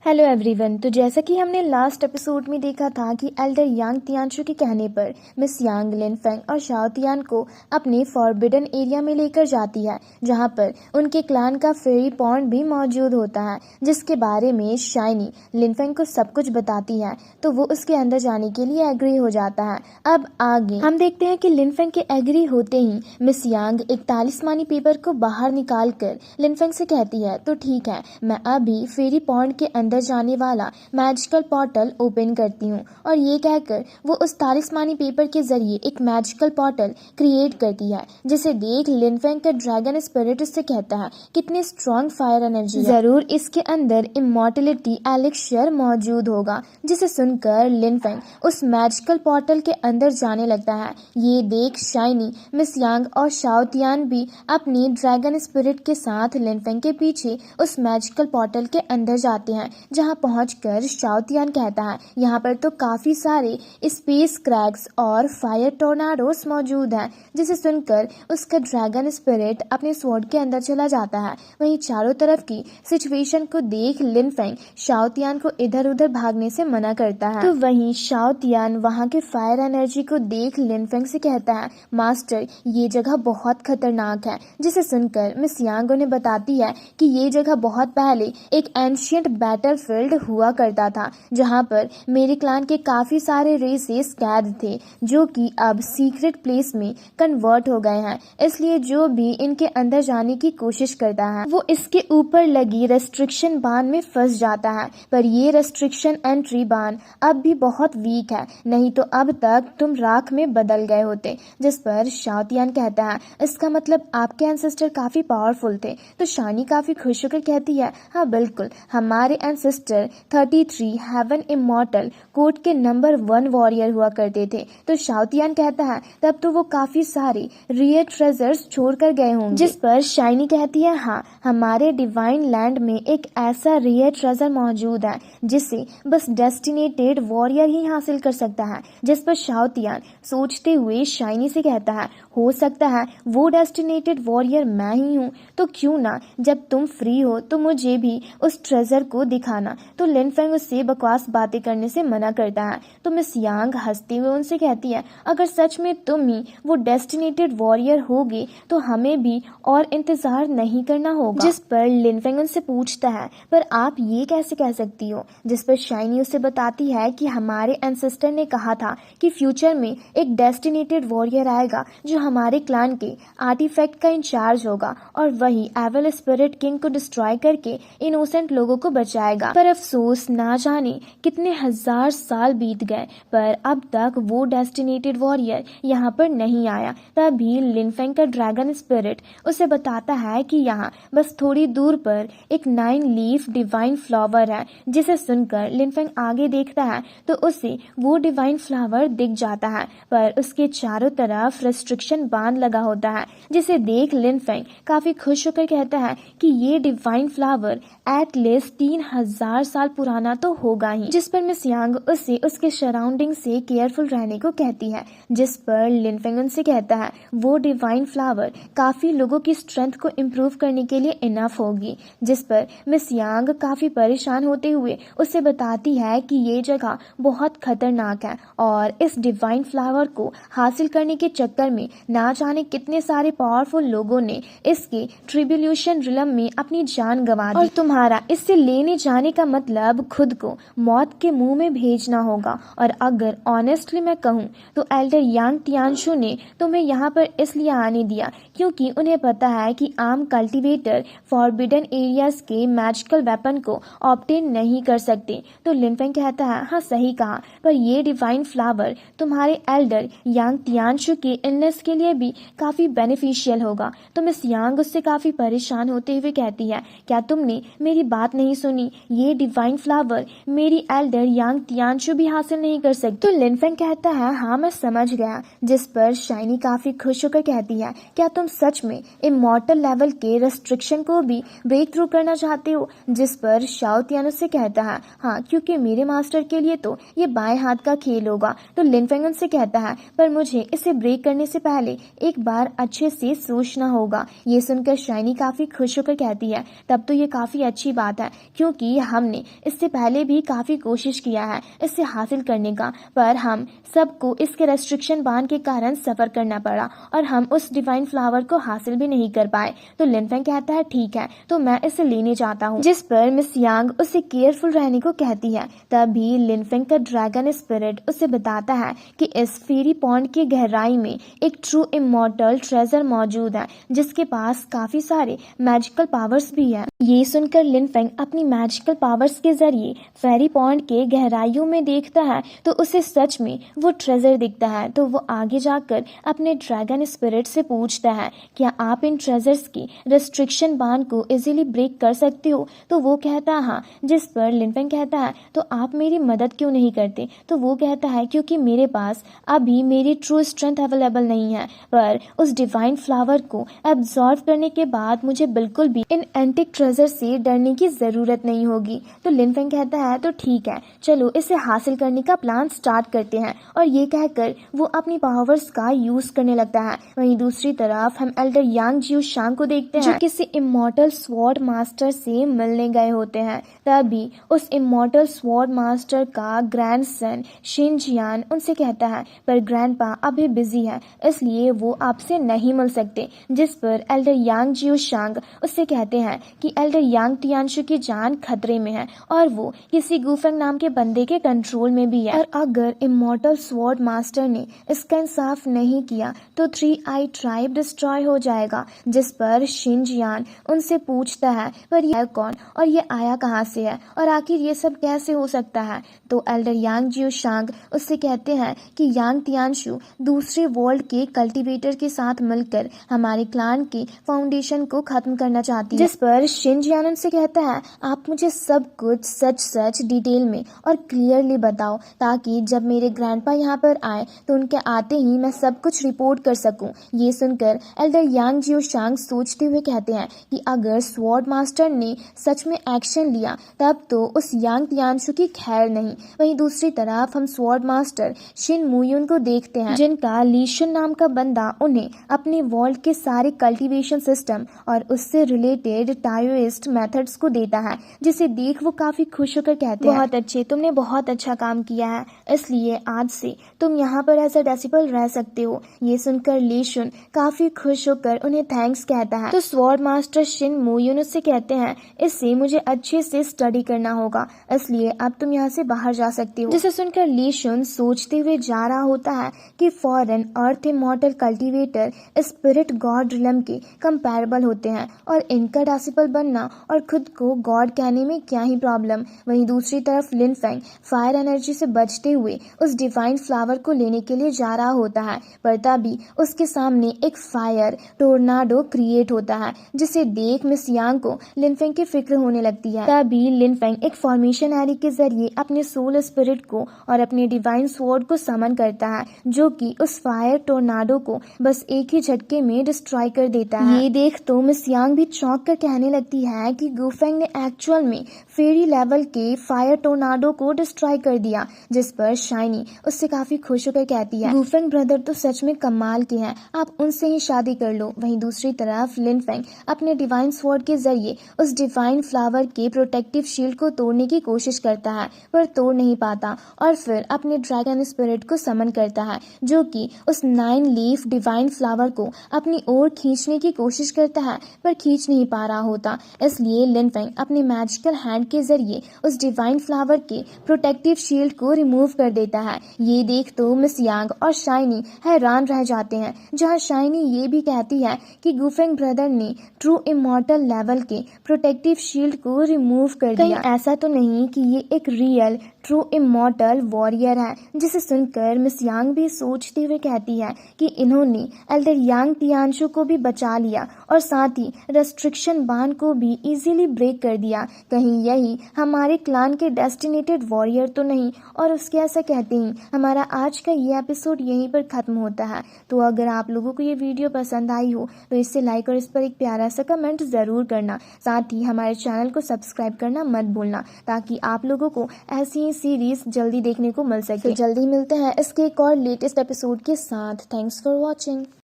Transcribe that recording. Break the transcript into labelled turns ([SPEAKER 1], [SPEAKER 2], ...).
[SPEAKER 1] Hello everyone. तो जैसा कि हमने लास्ट एपिसोड में देखा था कि एल्डर यांग तियानशु के कहने पर मिस यांग लिन फेंग और शाओ तियान को अपने फॉरबिडन एरिया में लेकर जाती है, जहां पर उनके क्लान का फेरी पॉन्ड भी मौजूद होता है, जिसके बारे में शाइनी लिन फेंग को सब कुछ बताती है। तो वो उसके अंदर जाने के लिए एग्री हो जाता है। अब आगे हम देखते हैं कि लिन फेंग के एग्री होते ही मिस यांग एक तालिस्मानी पेपर को बाहर निकाल कर लिन फेंग से कहती है, तो ठीक है, मैं अभी फेरी पॉन्ड के अंदर जाने वाला मैजिकल पोर्टल ओपन करती हूँ। और ये कहकर वो उस तालिस्मानी पेपर के जरिए एक मैजिकल पोर्टल क्रिएट करती है, जिसे देख लिन फेंग का ड्रैगन स्पिरिट उससे कहता है, कितनी स्ट्रॉन्ग फायर एनर्जी, जरूर इसके अंदर इमॉर्टलिटी एलिक्शियर मौजूद होगा। जिसे सुनकर लिन फेंग उस मैजिकल पोर्टल के अंदर जाने लगता है। ये देख शाइनी, मिस यांग और शाओ तियान भी अपनी ड्रैगन स्पिरिट के साथ लिन फेंग के पीछे उस मैजिकल पोर्टल के अंदर जाते हैं, जहां पहुंचकर शाओ तियान कहता है, यहाँ पर तो काफी सारे स्पेस क्रैक्स और फायर टोर्नाडोस मौजूद हैं। जिसे सुनकर उसका ड्रैगन स्पिरिट अपने स्वॉर्ड के अंदर चला जाता है। वहीं चारों तरफ की सिचुएशन को देख लिन फेंग शाओ तियान को इधर उधर भागने से मना करता है। तो वहीं शाओ तियान वहां के फायर एनर्जी को देख लिन फेंग से कहता है, मास्टर, ये जगह बहुत खतरनाक है। जिसे सुनकर मिस यांग उन्हें बताती है कि ये जगह बहुत पहले एक एंशियंट बैटलफील्ड हुआ करता था, जहां पर मेरे क्लान के काफी सारे रेसेस कैद थे, जो कि अब सीक्रेट प्लेस में कन्वर्ट हो गए हैं। इसलिए जो भी इनके अंदर जाने की कोशिश करता है, वो इसके ऊपर लगी रेस्ट्रिक्शन बान में फंस जाता है। पर ये रेस्ट्रिक्शन एंट्री बान अब भी बहुत वीक है, नहीं तो अब तक तुम राख में बदल गए होते। जिस पर शाओ तियान कहता है, इसका मतलब आपके एंसेस्टर काफी पावरफुल थे। तो शानी काफी खुश होकर कहती है, हाँ बिल्कुल, हमारे एंसेस्टर 33 हेवन इमॉर्टल कोड के नंबर 1 वॉरियर हुआ करते थे। तो शाओ तियान कहता है, तब तो वो काफी सारे रियर ट्रेजर्स छोड़कर गए होंगे। जिस पर शाइनी कहती है, हाँ, हमारे डिवाइन लैंड में एक ऐसा रियर ट्रेजर मौजूद है जिसे बस डेस्टिनेटेड वॉरियर ही हासिल कर सकता है। जिस पर शाओ तियान सोचते हुए शाइनी से कहता है, हो सकता है वो डेस्टिनेटेड वॉरियर मैं ही हूँ। तो क्यों ना, जब तुम फ्री हो तो मुझे भी उस ट्रेजर को दिखाना। तो लिन फेंग उससे बकवास बातें करने से मना करता है। तो मिस यांग हंसते हुए उनसे कहती है, अगर सच में तुम ही वो डेस्टिनेटेड वॉरियर होगे तो हमें भी और इंतजार नहीं करना होगा। जिस पर लिन फेंग उनसे पूछता है, पर आप ये कैसे कह सकती हो? जिस पर शाइनी उसे बताती है कि हमारे एंसेस्टर ने कहा था कि फ्यूचर में एक डेस्टिनेटेड वॉरियर आएगा जो हमारे क्लान के आर्टिफैक्ट का इंचार्ज होगा और वही एविल स्पिरिट किंग को डिस्ट्रॉय करके इनोसेंट लोगों को बचाएगा। पर अफसोस, ना जाने कितने हजार साल बीत गए, पर अब तक वो डेस्टिनेटेड वॉरियर यहाँ पर नहीं आया। तभी लिन फेंग का ड्रैगन स्पिरिट उसे बताता है कि यहाँ बस थोड़ी दूर पर एक 9 लीफ डिवाइन फ्लावर है। जिसे सुनकर लिन फेंग आगे देखता है तो उसे वो डिवाइन फ्लावर दिख जाता है, पर उसके चारों तरफ रेस्ट्रिक्शन बांध लगा होता है। जिसे देख लिन फेंग काफी खुश होकर कहता है कि ये डिवाइन फ्लावर एटलीस्ट 3000 साल पुराना तो होगा ही। जिस पर मिस यांग उसे उसके सराउंडिंग से केयरफुल रहने को कहती है। जिस पर लिन फेंग उनसे कहता है, वो डिवाइन फ्लावर काफी लोगों की स्ट्रेंथ को इम्प्रूव करने के लिए इनफ होगी। जिस पर मिस यांग काफी परेशान होते हुए उसे बताती है कि ये जगह बहुत खतरनाक है और इस डिवाइन फ्लावर को हासिल करने के चक्कर में ना जाने कितने सारे पावरफुल लोगों ने इसके ट्रिब्यूलेशन रिलम में अपनी जान गंवा दी। और तुम्हारा इससे लेने जाने का मतलब खुद को मौत के मुंह में भेजना होगा। और अगर ऑनेस्टली मैं कहूँ तो एल्डर यांग तियानशु ने तुम्हें यहाँ पर इसलिए आने दिया क्योंकि उन्हें पता है कि आम कल्टीवेटर फॉरबिडन एरियाज के मैजिकल वेपन को ऑब्टेन नहीं कर सकते। तो लिन फेंग कहता है, हाँ सही कहा, पर ये डिवाइन फ्लावर तुम्हारे एल्डर यांग तियानशु के इलनेस के लिए भी काफी बेनिफिशियल होगा। तो मिस यांग उससे काफी परेशान होते हुए कहती है, क्या तुमने मेरी बात नहीं सुनी? ये डिवाइन फ्लावर मेरी एल्डर यांग तियानशु भी हासिल नहीं कर सकती। तो लिन फेंग कहता है, हाँ मैं समझ गया। जिस पर शाइनी काफी खुश होकर कहती है, क्या तुम सच में इमॉर्टल लेवल के रेस्ट्रिक्शन को भी ब्रेक थ्रू करना चाहते हो? जिस पर शाओ तियान से कहता है, हाँ, क्योंकि मेरे मास्टर के लिए तो ये बाएं हाथ का खेल होगा। तो लिन फेंग उनसे कहता है, पर मुझे इसे ब्रेक करने से पहले एक बार अच्छे से सोचना होगा। ये सुनकर शाइनी काफी खुश होकर कहती है, तब तो ये काफी अच्छी बात है क्योंकि क्योंकि हमने इससे पहले भी काफ़ी कोशिश किया है इसे हासिल करने का, पर हम सबको इसके रेस्ट्रिक्शन बान के कारण सफ़र करना पड़ा और हम उस डिवाइन फ्लावर को हासिल भी नहीं कर पाए। तो लिनफेंग कहता है ठीक है, तो मैं इसे लेने जाता हूँ, जिस पर मिस यांग उसे केयरफुल रहने को कहती है। तभी लिनफेंग का ड्रैगन स्पिरिट उसे बताता है कि इस फेरी पॉन्ड की गहराई में एक ट्रू इमॉर्टल ट्रेजर मौजूद है जिसके पास काफी सारे मैजिकल पावर्स भी है। ये सुनकर लिनफेंग अपनी मैजिकल पावर्स के जरिए फेरी पॉन्ड के गहराइयों में देखता है तो उसे सच में वो ट्रेजर दिखता है। तो वो आगे जाकर अपने ड्रैगन स्पिरिट से पूछता है क्या आप इन ट्रेजर्स की रेस्ट्रिक्शन बान को इजीली ब्रेक कर सकते हो। तो वो कहता है हाँ, जिस पर लिनफेंग कहता है तो आप मेरी मदद क्यों नहीं करते। तो वो कहता है क्योंकि मेरे पास अभी मेरी ट्रू स्ट्रेंथ अवेलेबल नहीं है, पर उस डिवाइन फ्लावर को एब्जॉर्व करने के बाद मुझे बिल्कुल भी इन एंटिक ट्रेजर से डरने की जरूरत नहीं होगी। तो लिनफेंग कहता है तो ठीक है, चलो इसे हासिल करने का प्लान स्टार्ट करते हैं। और ये कहकर वो अपनी पावर्स का यूज करने लगता है। वहीं दूसरी तरफ हम एल्डर यांग जियो शांग को देखते हैं जो किसी इमॉर्टल स्वॉर्ड मास्टर से मिलने गए होते हैं। तभी उस इमॉर्टल स्वॉर्ड मास्टर का ग्रैंडसन शिन जियान उनसे कहता है पर ग्रैंडपा अभी बिजी है इसलिए वो आपसे नहीं मिल सकते। जिस पर एल्डर यांग जियो शांग उससे कहते हैं कि एल्डर यांग तियानशु की जान खतरे में है और वो किसी गुफेंग नाम के बंदे के कंट्रोल में भी है, और अगर इमॉर्टल स्वॉर्ड मास्टर ने इसका इंसाफ नहीं किया तो 3 आई ट्राइब डिस्ट्रॉय हो जाएगा। जिस पर शिन जियान उनसे पूछता है पर ये कौन और ये आया कहाँ से है और आखिर ये सब कैसे हो सकता है। तो एल्डर यांग जियो शांग उससे कहते हैं कि यांग तियानशु दूसरे वर्ल्ड के कल्टीवेटर के साथ मिलकर हमारे क्लान की फाउंडेशन को खत्म करना चाहती है। जिस पर शिन जियान उनसे कहता है आप मुझे सब कुछ सच डिटेल में और क्लियरली बताओ ताकि जब मेरे ग्रैंडपा यहाँ पर आए तो उनके आते ही मैं सब कुछ रिपोर्ट कर सकूं। ये सुनकर एल्डर यांग जियो शांग सोचते हुए कहते हैं कि अगर स्वॉर्ड मास्टर ने सच में एक्शन लिया तब तो उस यांग तियानशु की खैर नहीं। वहीं दूसरी तरफ हम स्वॉर्ड मास्टर शिन मुयुन को देखते हैं जिनका लीशन नाम का बंदा उन्हें अपने वर्ल्ड के सारे कल्टीवेशन सिस्टम और उससे रिलेटेड टायोइस्ट मेथड्स को देता है, जिसे देख वो काफी खुश होकर कहते हैं बहुत अच्छे, तुमने बहुत अच्छा काम किया है, इसलिए आज से तुम यहाँ पर एज अ डेसिबल रह सकते हो। ये सुनकर लीशन काफी खुश होकर उन्हें थैंक्स कहता है। तो स्वॉर्ड मास्टर शिन मुयुन उससे कहते हैं इससे मुझे अच्छे से स्टडी करना होगा इसलिए अब तुम यहाँ से बाहर जा सकती हो। जिसे सुनकर लीशन सोचते हुए जा रहा होता है कि foreign earth immortal cultivator spirit god realm के कंपैरेबल होते हैं और इनका डेसिबल बनना और खुद को गॉड कहने में क्या ही प्रॉब्लम। वहीं दूसरी तरफ लिनफेंग फायर एनर्जी से बचते हुए उस डिवाइन फ्लावर को लेने के लिए जा रहा होता है, पर तभी उसके सामने एक फायर टोर्नाडो क्रिएट होता है जिसे देख मिस यांग को लिनफेंग की फिक्र होने लगती है। तभी लिनफेंग एक फॉर्मेशन एरी के जरिए अपने सोल स्पिरिट को और अपने डिवाइन स्वॉर्ड को समन करता है जो कि उस फायर टोर्नाडो को बस एक ही झटके में डिस्ट्रॉय कर देता है। ये देख तो मिस यांग भी चौंक कर कहने लगती है कि गुफेंग ने एक्चुअल में फेरी लेवल के फायर टोर्नाडो को डिस्ट्रॉय कर दिया। जिस पर शाइनी उससे काफी खुश होकर कहती है गुफेंग ब्रदर तो सच में कमाल के हैं, आप उनसे ही शादी कर लो। वहीं दूसरी तरफ लिनफेंग अपने डिवाइन स्वॉर्ड के जरिए उस डिवाइन फ्लावर के प्रोटेक्टिव शील्ड को तोड़ने की कोशिश करता है पर तोड़ नहीं पाता और फिर अपने ड्रैगन स्पिरिट को समन करता है जो कि उस 9 लीफ डिवाइन फ्लावर को अपनी ओर खींचने की कोशिश करता है पर खींच नहीं पा रहा होता। इसलिए लिनफेंग अपने मैजिकल हैंड के जरिए उस डिवाइन फ्लावर के प्रोटेक्टिव शील्ड को रिमूव कर देता है। ये देख तो मिस यांग और शाइनी हैरान रह जाते हैं, जहां शाइनी ये भी कहती है कि गुफेंग ब्रदर ने ट्रू इमॉर्टल लेवल के प्रोटेक्टिव शील्ड को रिमूव कर दिया। ऐसा तो नहीं कि ये एक रियल ट्रू इमॉर्टल वॉरियर है। जिसे सुनकर मिस यांग भी सोचते हुए कहती है कि इन्होंने एल्डर यांग तियानशु को भी बचा लिया और साथ ही रेस्ट्रिक्शन बान को भी इजीली ब्रेक कर दिया। कहीं यही हमारे क्लान के डेस्टिनेटेड वॉरियर तो नहीं। और उसके ऐसा कहते ही हमारा आज का ये एपिसोड यहीं पर खत्म होता है। तो अगर आप लोगों को ये वीडियो पसंद आई हो तो इसे लाइक और इस पर एक प्यारा सा कमेंट जरूर करना। साथ ही हमारे चैनल को सब्सक्राइब करना मत भूलना ताकि आप लोगों को ऐसी ही सीरीज जल्दी देखने को मिल सके। तो जल्दी मिलते हैं इसके एक और लेटेस्ट एपिसोड के साथ। Thanks for watching.